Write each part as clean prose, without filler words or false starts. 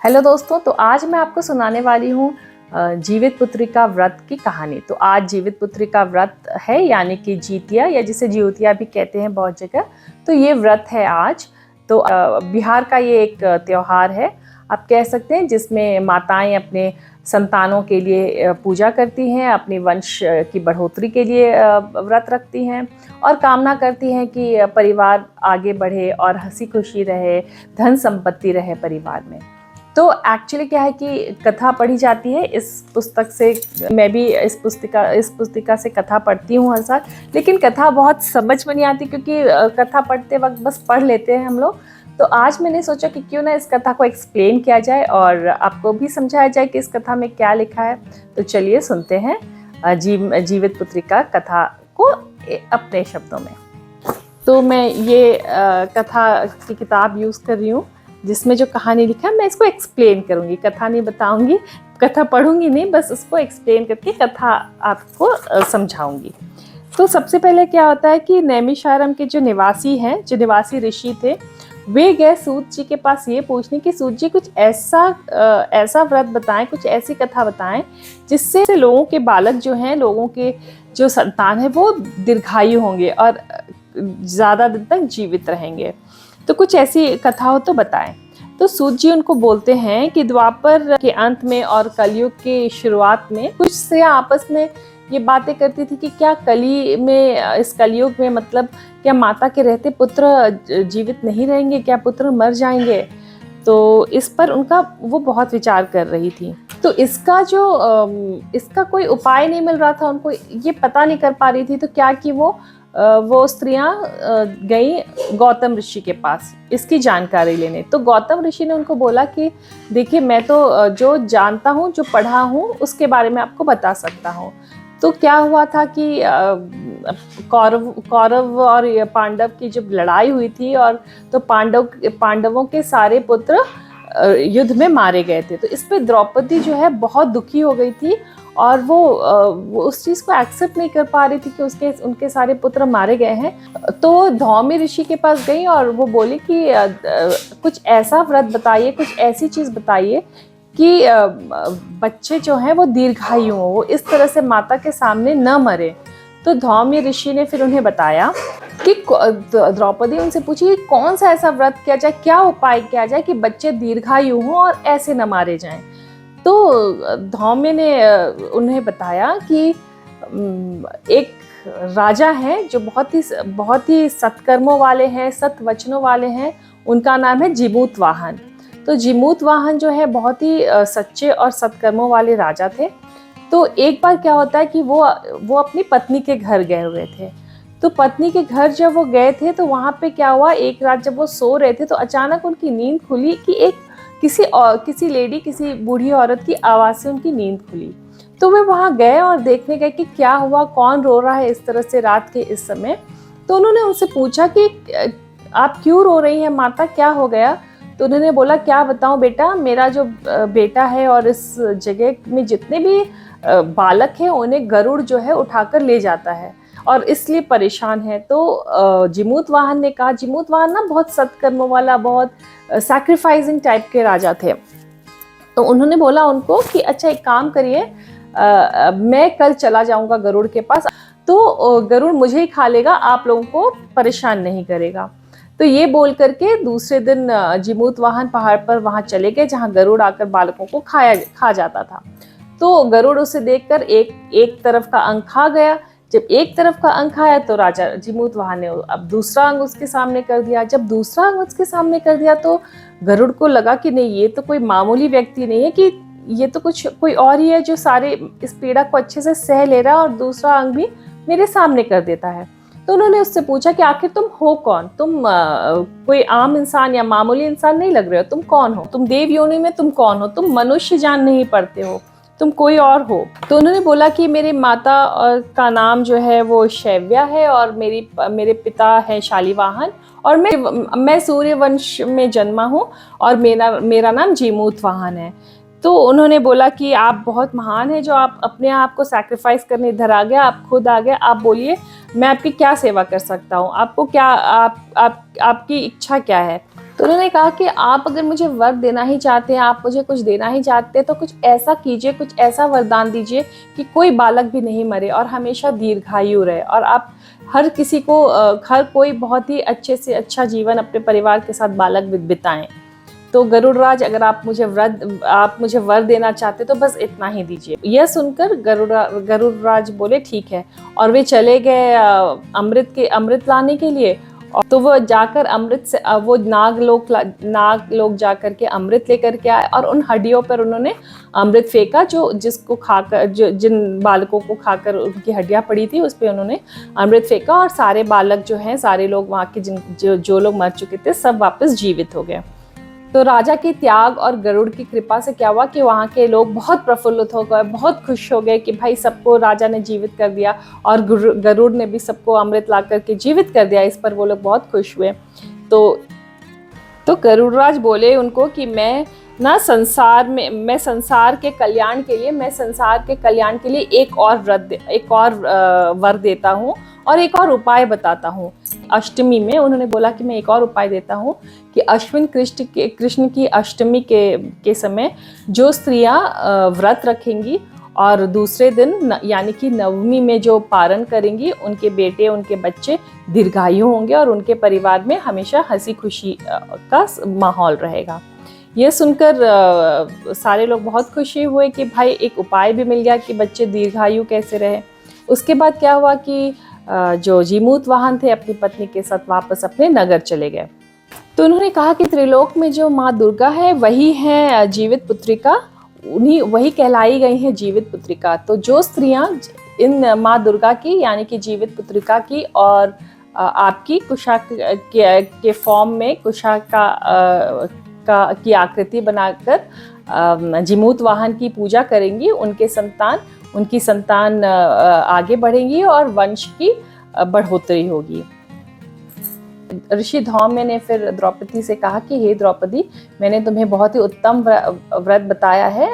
Hello दोस्तों, तो आज मैं आपको सुनाने वाली हूँ जीवित पुत्रिका व्रत की कहानी। तो आज जीवित पुत्रिका व्रत है, यानी कि जीतिया या जिसे जिउतिया भी कहते हैं बहुत जगह। तो ये व्रत है आज। तो बिहार का ये एक त्योहार है, आप कह सकते हैं, जिसमें माताएं अपने संतानों के लिए पूजा करती हैं, अपने वंश की बढ़ोतरी के लिए व्रत रखती हैं और कामना करती हैं कि परिवार आगे बढ़े और हंसी खुशी रहे, धन संपत्ति रहे परिवार में। तो एक्चुअली क्या है कि कथा पढ़ी जाती है इस पुस्तक से। मैं भी इस पुस्तिका से कथा पढ़ती हूँ हर साल, लेकिन कथा बहुत समझ में नहीं आती क्योंकि कथा पढ़ते वक्त बस पढ़ लेते हैं हम लोग। तो आज मैंने सोचा कि क्यों ना इस कथा को एक्सप्लेन किया जाए और आपको भी समझाया जाए कि इस कथा में क्या लिखा है। तो चलिए सुनते हैं जीवित पुत्रिका कथा को अपने शब्दों में। तो मैं ये कथा की किताब यूज़ कर रही हूँ जिसमें जो कहानी लिखा है मैं इसको एक्सप्लेन करूँगी, कथा नहीं बताऊँगी, कथा पढ़ूँगी नहीं, बस उसको एक्सप्लेन करके कथा आपको समझाऊँगी। तो सबसे पहले क्या होता है कि नैमिषारण्य के जो निवासी ऋषि थे, वे गए सूत जी के पास ये पूछने कि सूत जी कुछ ऐसा व्रत बताएं, कुछ ऐसी कथा बताएं जिससे लोगों के बालक जो हैं, लोगों के जो संतान है वो दीर्घायु होंगे और ज़्यादा दिन तक जीवित रहेंगे। तो कुछ ऐसी कथा हो तो बताएं। तो सूत जी उनको बोलते हैं कि द्वापर के अंत में और कलयुग के शुरुआत में कुछ से आपस में ये बातें करती थी कि क्या इस कलयुग में मतलब क्या माता के रहते पुत्र जीवित नहीं रहेंगे, क्या पुत्र मर जाएंगे। तो इस पर उनका वो बहुत विचार कर रही थी। तो इसका कोई उपाय नहीं मिल रहा था, उनको ये पता नहीं कर पा रही थी। तो क्या कि वो स्त्रियां गई गौतम ऋषि के पास इसकी जानकारी लेने। तो गौतम ऋषि ने उनको बोला कि देखिए, मैं तो जो जानता हूँ, जो पढ़ा हूँ, उसके बारे में आपको बता सकता हूँ। तो क्या हुआ था कि कौरव और पांडव की जब लड़ाई हुई थी और तो पांडवों के सारे पुत्र युद्ध में मारे गए थे। तो इस पे द्रौपदी जो है बहुत दुखी हो गई थी और वो उस चीज़ को एक्सेप्ट नहीं कर पा रही थी कि उनके सारे पुत्र मारे गए हैं। तो धौम्य ऋषि के पास गई और वो बोली कि कुछ ऐसा व्रत बताइए, कुछ ऐसी चीज़ बताइए कि बच्चे जो हैं वो दीर्घायु हो, वो इस तरह से माता के सामने न मरे। तो धौम्य ऋषि ने फिर उन्हें बताया कि द्रौपदी उनसे पूछी कौन सा ऐसा व्रत किया जाए, क्या उपाय किया जाए कि बच्चे दीर्घायु हों और ऐसे न मारे जाएं। तो धौम्य ने उन्हें बताया कि एक राजा है जो बहुत ही सत्कर्मों वाले हैं, सत्वचनों वाले हैं। उनका नाम है जिमूत वाहन। तो जिमूत वाहन जो है बहुत ही सच्चे और सत्कर्मों वाले राजा थे। तो एक बार क्या होता है कि वो अपनी पत्नी के घर गए हुए थे। तो पत्नी के घर जब वो गए थे तो वहाँ पे क्या हुआ, एक रात जब वो सो रहे थे तो अचानक उनकी नींद खुली कि किसी बूढ़ी औरत की आवाज़ से उनकी नींद खुली। तो वे वहाँ गए और देखने गए कि क्या हुआ, कौन रो रहा है इस तरह से रात के इस समय। तो उन्होंने उनसे पूछा कि आप क्यों रो रही हैं माता, क्या हो गया। तो उन्होंने बोला, क्या बताऊं बेटा, मेरा जो बेटा है और इस जगह में जितने भी बालक हैं उन्हें गरुड़ जो है उठाकर ले जाता है और इसलिए परेशान है। तो जिमूत वाहन ने कहा, जिमूत वाहन ना बहुत सत्कर्मों वाला, बहुत सैक्रिफाइसिंग टाइप के राजा थे। तो उन्होंने बोला उनको कि अच्छा एक काम करिए, मैं कल चला जाऊंगा गरुड़ के पास, तो गरुड़ मुझे ही खा लेगा, आप लोगों को परेशान नहीं करेगा। तो ये बोल करके दूसरे दिन जिमूत वाहन पहाड़ पर वहां चले गए जहां गरुड़ आकर बालकों को खा जाता था। तो गरुड़ उसे देखकर एक तरफ का अंग खा गया। जब एक तरफ का अंग खाया तो राजा जिमूत वाहन ने अब दूसरा अंग उसके सामने कर दिया। जब दूसरा अंग उसके सामने कर दिया तो गरुड़ को लगा कि नहीं, ये तो कोई मामूली व्यक्ति नहीं है, कि ये तो कोई और ही है जो सारे इस पीड़ा को अच्छे से सह ले रहा है और दूसरा अंग भी मेरे सामने कर देता है। तो उन्होंने उससे पूछा कि आखिर तुम हो कौन, तुम कोई आम इंसान या मामूली इंसान नहीं लग रहे हो, तुम कौन हो, तुम देव योनि में तुम कौन हो, तुम मनुष्य जान नहीं पड़ते हो, तुम कोई और हो। तो उन्होंने बोला कि मेरी माता का नाम जो है वो शैव्या है और मेरे पिता है शालिवाहन और मैं सूर्य वंश में जन्मा हूँ और मेरा नाम जिमूत वाहन है। तो उन्होंने बोला कि आप बहुत महान हैं जो आप अपने आप को सैक्रिफाइस करने इधर आ गया, आप खुद आ गए, आप बोलिए मैं आपकी क्या सेवा कर सकता हूँ, आपको क्या आपकी इच्छा क्या है। तो उन्होंने कहा कि आप अगर मुझे वर देना ही चाहते हैं, आप मुझे कुछ देना ही चाहते हैं, तो कुछ ऐसा कीजिए, कुछ ऐसा वरदान दीजिए कि कोई बालक भी नहीं मरे और हमेशा दीर्घायु रहे, और आप हर किसी को हर कोई बहुत ही अच्छे से अच्छा जीवन अपने परिवार के साथ बालक बिताएं। तो गरुड़राज, अगर आप मुझे वर देना चाहते तो बस इतना ही दीजिए। यह सुनकर गरुड़राज बोले ठीक है, और वे चले गए अमृत लाने के लिए। और तो वो जाकर अमृत से वो नाग लोग जाकर के अमृत लेकर के आए, और उन हड्डियों पर उन्होंने अमृत फेंका, जिसको खाकर जिन बालकों को खाकर उनकी हड्डियां पड़ी थी उस पर उन्होंने अमृत फेंका, और सारे बालक जो हैं, सारे लोग वहाँ के जो लोग मर चुके थे सब वापस जीवित हो गए। तो राजा के त्याग और गरुड़ की कृपा से क्या हुआ कि वहाँ के लोग बहुत प्रफुल्लित हो गए, बहुत खुश हो गए कि भाई सबको राजा ने जीवित कर दिया, और गरुड़ ने भी सबको अमृत ला करके जीवित कर दिया। इस पर वो लोग बहुत खुश हुए। तो गरुड़राज बोले उनको कि मैं संसार के कल्याण के लिए एक और वर देता हूँ, और एक और उपाय बताता हूँ। अष्टमी में उन्होंने बोला कि मैं एक और उपाय देता हूँ कि अश्विन कृष्ण की अष्टमी के समय जो स्त्रियां व्रत रखेंगी और दूसरे दिन यानी कि नवमी में जो पारण करेंगी, उनके बेटे उनके बच्चे दीर्घायु होंगे और उनके परिवार में हमेशा हंसी खुशी का माहौल रहेगा। यह सुनकर सारे लोग बहुत खुशी हुए कि भाई एक उपाय भी मिल गया कि बच्चे दीर्घायु कैसे रहे। उसके बाद क्या हुआ कि जो जीमूत वाहन थे अपनी पत्नी के साथ वापस अपने नगर चले गए। तो उन्होंने कहा कि त्रिलोक में जो माँ दुर्गा है वही है जीवित पुत्रिका, वही कहलाई गई है जीवित पुत्रिका। तो जो स्त्रियां इन माँ दुर्गा की यानी कि जीवित पुत्रिका की और आपकी कुशा के फॉर्म में कुशा की आकृति बनाकर जीमूत वाहन की पूजा करेंगी, उनकी संतान आगे बढ़ेंगी और वंश की बढ़ोतरी होगी। ऋषि धौम्य ने फिर द्रौपदी से कहा कि हे द्रौपदी, मैंने तुम्हें बहुत ही उत्तम व्रत बताया है,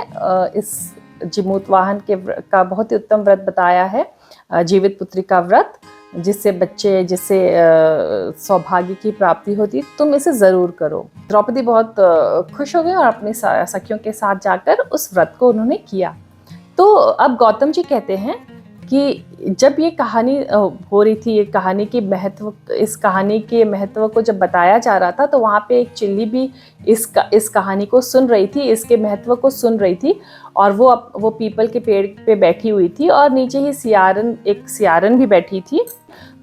इस जीमूत वाहन का बहुत ही उत्तम व्रत बताया है, जीवित पुत्री का व्रत, जिससे सौभाग्य की प्राप्ति होती, तुम इसे जरूर करो। द्रौपदी बहुत खुश हो गई और अपनी सखियों के साथ जाकर उस व्रत को उन्होंने किया। तो अब गौतम जी कहते हैं कि जब ये कहानी हो रही थी, इस कहानी के महत्व को जब बताया जा रहा था, तो वहाँ पे एक चिल्ली भी इस कहानी को सुन रही थी, इसके महत्व को सुन रही थी, और वो पीपल के पेड़ पे बैठी हुई थी, और नीचे ही एक सियारन भी बैठी थी।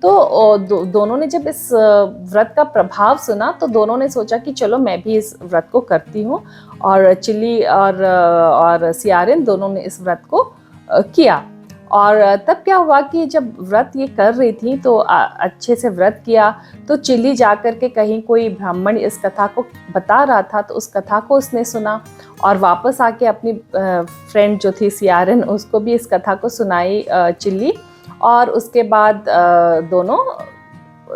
तो दोनों ने जब इस व्रत का प्रभाव सुना, तो दोनों ने सोचा कि चलो मैं भी इस व्रत को करती हूँ, और चिल्ली और सियारन दोनों ने इस व्रत को किया। और तब क्या हुआ कि जब व्रत ये कर रही थी तो अच्छे से व्रत किया, तो चिल्ली जाकर के कहीं कोई ब्राह्मण इस कथा को बता रहा था, तो उस कथा को उसने सुना और वापस आके अपनी फ्रेंड जो थी सियारन, उसको भी इस कथा को सुनाई चिल्ली। और उसके बाद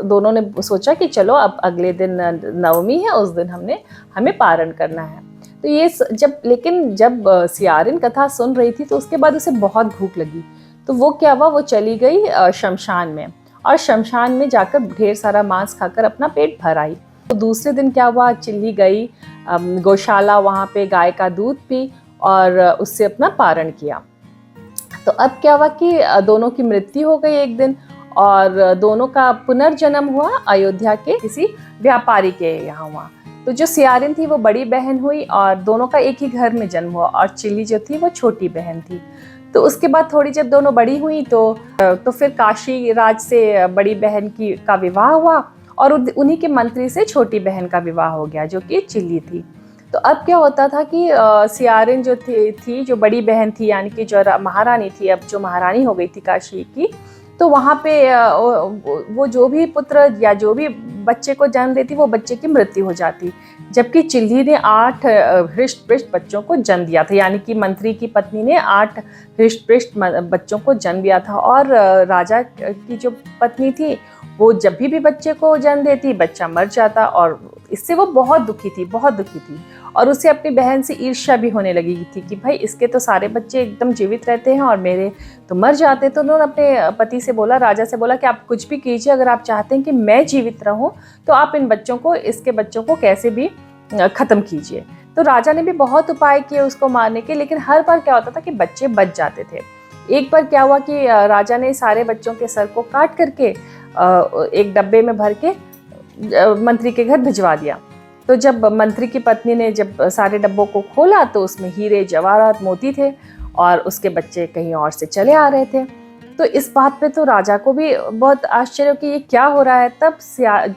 दोनों ने सोचा कि चलो अब अगले दिन नवमी है, उस दिन हमें पारण करना है। तो ये जब सियारन कथा सुन रही थी, तो उसके बाद उसे बहुत भूख लगी। तो वो क्या हुआ, वो चली गई शमशान में, और शमशान में जाकर ढेर सारा मांस खाकर अपना पेट भर आई। तो दूसरे दिन क्या हुआ, चिल्ली गई गौशाला, वहाँ पे गाय का दूध पी और उससे अपना पारण किया। तो अब क्या हुआ कि दोनों की मृत्यु हो गई एक दिन, और दोनों का पुनर्जन्म हुआ अयोध्या के किसी व्यापारी के यहाँ हुआ। तो जो सियारन थी वो बड़ी बहन हुई, और दोनों का एक ही घर में जन्म हुआ, और चिल्ली जो थी वो छोटी बहन थी। तो उसके बाद थोड़ी जब दोनों बड़ी हुई तो फिर काशी राज से बड़ी बहन का विवाह हुआ, और उन्हीं के मंत्री से छोटी बहन का विवाह हो गया, जो कि चिल्ली थी। तो अब क्या होता था कि सियारन जो थी जो बड़ी बहन थी, यानी कि जो महारानी थी, अब जो महारानी हो गई थी काशी की, तो वहाँ पे वो जो भी पुत्र या जो भी बच्चे को जन्म देती, वो बच्चे की मृत्यु हो जाती। जबकि चिल्ली ने 8 हृष्ट-पुष्ट बच्चों को जन्म दिया था, यानी कि मंत्री की पत्नी ने 8 हृष्ट-पुष्ट बच्चों को जन्म दिया था। और राजा की जो पत्नी थी, वो जब भी बच्चे को जन्म देती, बच्चा मर जाता, और इससे वो बहुत दुखी थी। और उसे अपनी बहन से ईर्ष्या भी होने लगी थी कि भाई इसके तो सारे बच्चे एकदम जीवित रहते हैं और मेरे तो मर जाते। तो उन्होंने अपने पति से बोला, राजा से बोला कि आप कुछ भी कीजिए, अगर आप चाहते हैं कि मैं जीवित रहूं तो आप इन बच्चों को, इसके बच्चों को कैसे भी ख़त्म कीजिए। तो राजा ने भी बहुत उपाय किए उसको मारने के, लेकिन हर बार क्या होता था कि बच्चे बच जाते थे। एक बार क्या हुआ कि राजा ने सारे बच्चों के सर को काट करके एक डब्बे में भर के मंत्री के घर भिजवा दिया। तो जब मंत्री की पत्नी ने जब सारे डब्बों को खोला तो उसमें हीरे जवाहरात मोती थे और उसके बच्चे कहीं और से चले आ रहे थे। तो इस बात पे तो राजा को भी बहुत आश्चर्य कि ये क्या हो रहा है। तब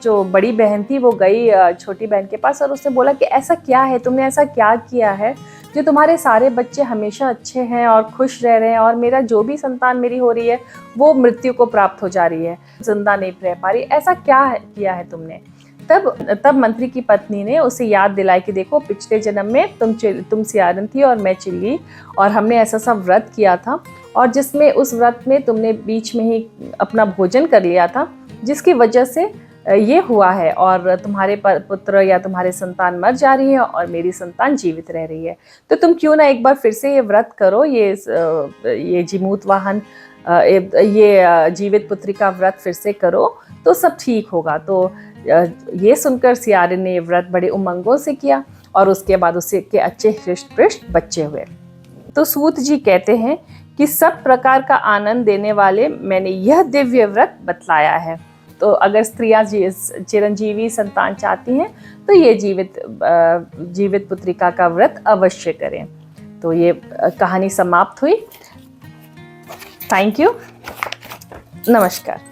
जो बड़ी बहन थी वो गई छोटी बहन के पास और उसने बोला कि ऐसा क्या है, तुमने ऐसा क्या किया है जो तुम्हारे सारे बच्चे हमेशा अच्छे हैं और खुश रह रहे हैं और मेरा जो भी संतान मेरी हो रही है वो मृत्यु को प्राप्त हो जा रही है, जिंदा नहीं रह पा रही, ऐसा क्या किया है तुमने। तब मंत्री की पत्नी ने उसे याद दिलाई कि देखो पिछले जन्म में तुम सियारन थी और मैं चिल्ली, और हमने ऐसा सा व्रत किया था और जिसमें उस व्रत में तुमने बीच में ही अपना भोजन कर लिया था, जिसकी वजह से ये हुआ है और तुम्हारे पुत्र या तुम्हारे संतान मर जा रही है और मेरी संतान जीवित रह रही है। तो तुम क्यों ना एक बार फिर से ये व्रत करो, ये जीमूत वाहन, ये जीवित पुत्री का व्रत फिर से करो तो सब ठीक होगा। तो ये सुनकर सियारिन ने ये व्रत बड़े उमंगों से किया और उसके बाद उसके अच्छे हृष्ट पृष्ट बच्चे हुए। तो सूत जी कहते हैं कि सब प्रकार का आनंद देने वाले मैंने यह दिव्य व्रत बतलाया है। तो अगर स्त्रियां चिरंजीवी संतान चाहती हैं तो ये जीवित पुत्रिका का व्रत अवश्य करें। तो ये कहानी समाप्त हुई। थैंक यू, नमस्कार।